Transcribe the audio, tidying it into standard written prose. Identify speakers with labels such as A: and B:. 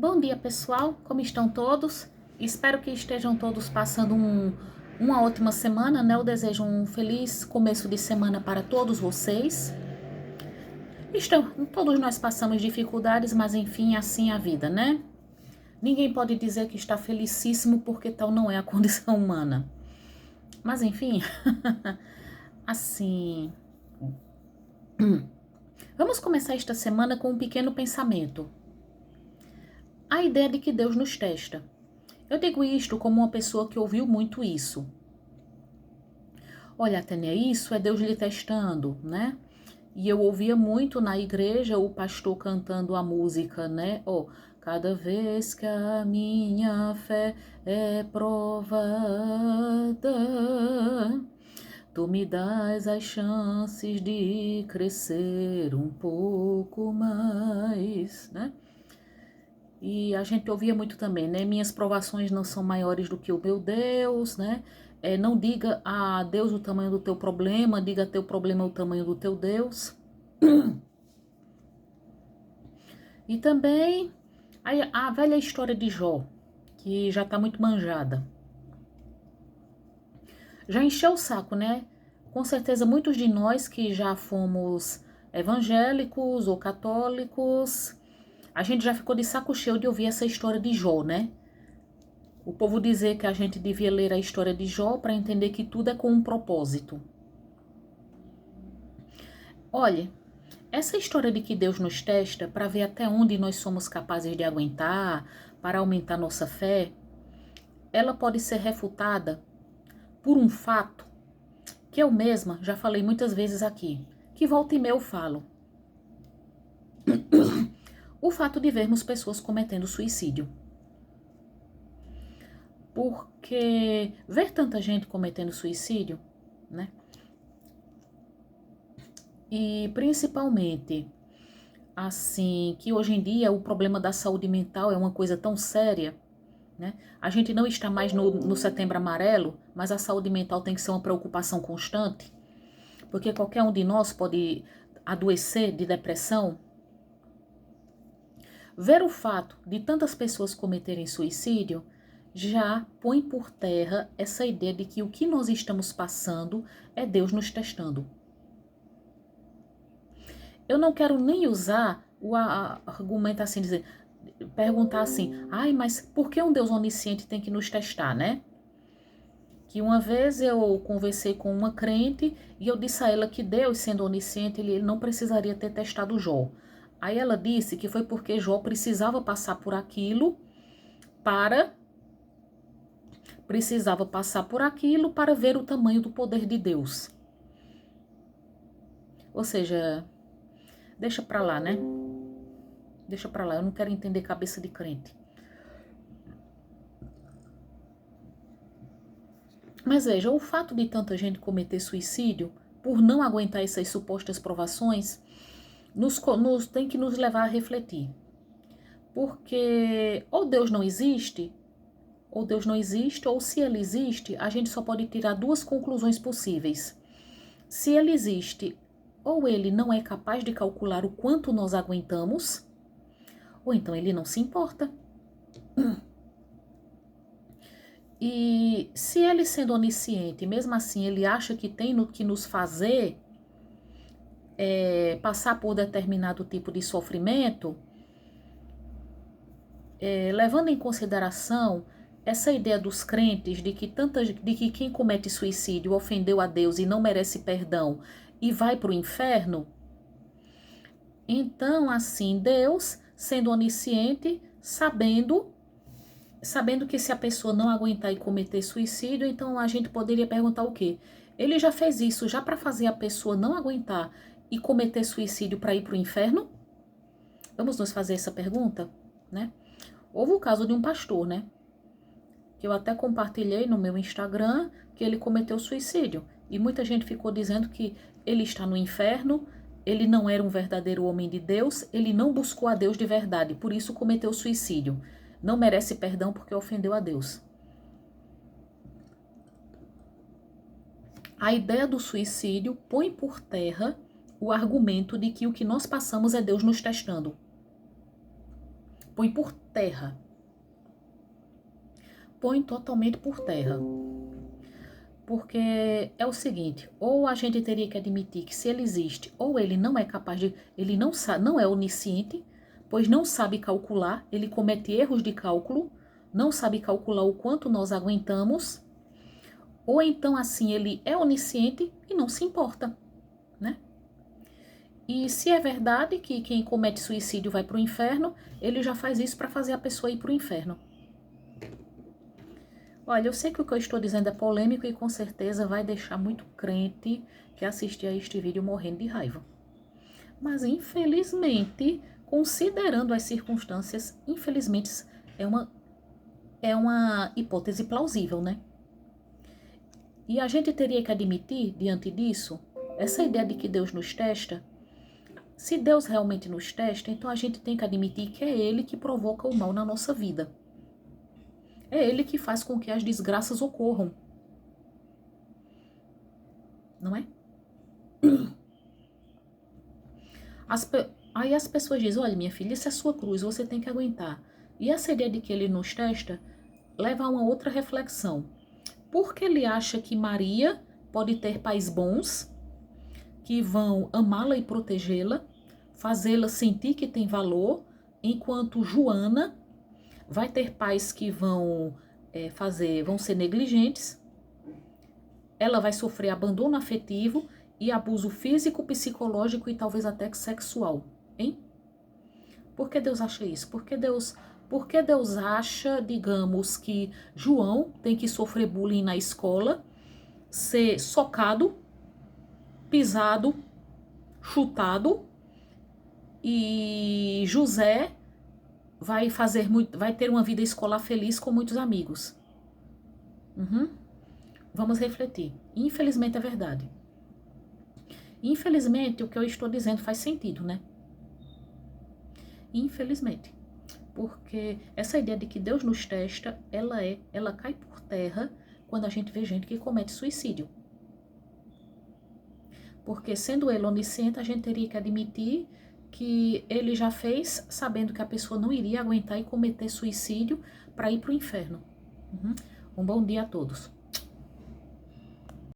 A: Bom dia, pessoal. Como estão todos? Espero que estejam todos passando uma ótima semana, né? Eu desejo um feliz começo de semana para todos vocês. Todos nós passamos dificuldades, mas enfim, assim é a vida, né? Ninguém pode dizer que está felicíssimo porque tal não é a condição humana. Mas enfim, assim, vamos começar esta semana com um pequeno pensamento. A ideia de que Deus nos testa. Eu digo isto como uma pessoa que ouviu muito isso. Olha, Tânia, isso é Deus lhe testando, né? E eu ouvia muito na igreja o pastor cantando a música, né? Cada vez que a minha fé é provada, tu me dás as chances de crescer um pouco mais, né? E a gente ouvia muito também, né? Minhas provações não são maiores do que o meu Deus, né? Não diga a Deus o tamanho do teu problema, diga a teu problema o tamanho do teu Deus. E também a velha história de Jó, que já está muito manjada. Já encheu o saco, né? Com certeza muitos de nós que já fomos evangélicos ou católicos, a gente já ficou de saco cheio de ouvir essa história de Jó, né? O povo dizer que a gente devia ler a história de Jó para entender que tudo é com um propósito. Olha, essa história de que Deus nos testa para ver até onde nós somos capazes de aguentar, para aumentar nossa fé, ela pode ser refutada por um fato que eu mesma já falei muitas vezes aqui, que volta e meia eu falo. O fato de vermos pessoas cometendo suicídio. Porque ver tanta gente cometendo suicídio, né? E principalmente, assim, que hoje em dia o problema da saúde mental é uma coisa tão séria, né? A gente não está mais no Setembro Amarelo, mas a saúde mental tem que ser uma preocupação constante, porque qualquer um de nós pode adoecer de depressão. Ver o fato de tantas pessoas cometerem suicídio já põe por terra essa ideia de que o que nós estamos passando é Deus nos testando. Eu não quero nem usar o argumento assim, perguntar assim, mas por que um Deus onisciente tem que nos testar, né? Que uma vez eu conversei com uma crente e eu disse a ela que Deus, sendo onisciente, ele não precisaria ter testado Jó. Aí ela disse que foi porque Jó precisava passar por aquilo para ver o tamanho do poder de Deus. Ou seja, deixa pra lá, né? Deixa pra lá, eu não quero entender cabeça de crente. Mas veja, o fato de tanta gente cometer suicídio, por não aguentar essas supostas provações, tem que nos levar a refletir. Porque ou Deus não existe, ou se ele existe, a gente só pode tirar duas conclusões possíveis. Se ele existe, ou ele não é capaz de calcular o quanto nós aguentamos, ou então ele não se importa. E se ele, sendo onisciente, mesmo assim ele acha que tem que nos fazer passar por determinado tipo de sofrimento, levando em consideração essa ideia dos crentes de que quem comete suicídio ofendeu a Deus e não merece perdão e vai para o inferno, então assim, Deus, sendo onisciente, sabendo que se a pessoa não aguentar e cometer suicídio, então a gente poderia perguntar o quê? Ele já fez isso já para fazer a pessoa não aguentar e cometer suicídio para ir para o inferno? Vamos nos fazer essa pergunta, né? Houve o caso de um pastor, né? Que eu até compartilhei no meu Instagram, que ele cometeu suicídio. E muita gente ficou dizendo que ele está no inferno, ele não era um verdadeiro homem de Deus, ele não buscou a Deus de verdade, por isso cometeu suicídio. Não merece perdão porque ofendeu a Deus. A ideia do suicídio põe por terra o argumento de que o que nós passamos é Deus nos testando. Põe por terra. Põe totalmente por terra. Porque é o seguinte, ou a gente teria que admitir que se ele existe, ou ele não é capaz de, ele não sabe, não é onisciente, pois não sabe calcular, ele comete erros de cálculo, não sabe calcular o quanto nós aguentamos, ou então assim ele é onisciente e não se importa, né? E se é verdade que quem comete suicídio vai para o inferno, ele já faz isso para fazer a pessoa ir para o inferno. Olha, eu sei que o que eu estou dizendo é polêmico e com certeza vai deixar muito crente que assistir a este vídeo morrendo de raiva. Mas infelizmente, considerando as circunstâncias, infelizmente é uma hipótese plausível, né? E a gente teria que admitir, diante disso, essa ideia de que Deus nos testa. Se Deus realmente nos testa, então a gente tem que admitir que é Ele que provoca o mal na nossa vida. É Ele que faz com que as desgraças ocorram. Não é? Aí as pessoas dizem, olha minha filha, isso é sua cruz, você tem que aguentar. E essa ideia de que Ele nos testa leva a uma outra reflexão. Por que ele acha que Maria pode ter pais bons, que vão amá-la e protegê-la, fazê-la sentir que tem valor, enquanto Joana vai ter pais que vão ser negligentes, ela vai sofrer abandono afetivo e abuso físico, psicológico e talvez até sexual, hein? Por que Deus acha isso? Por que Deus acha, digamos, que João tem que sofrer bullying na escola, ser socado, pisado, chutado, e José vai ter uma vida escolar feliz com muitos amigos? Vamos refletir. Infelizmente é verdade. Infelizmente o que eu estou dizendo faz sentido, né? Infelizmente. Porque essa ideia de que Deus nos testa, ela cai por terra quando a gente vê gente que comete suicídio. Porque sendo ele onisciente, a gente teria que admitir que ele já fez sabendo que a pessoa não iria aguentar e cometer suicídio para ir para o inferno. Um bom dia a todos.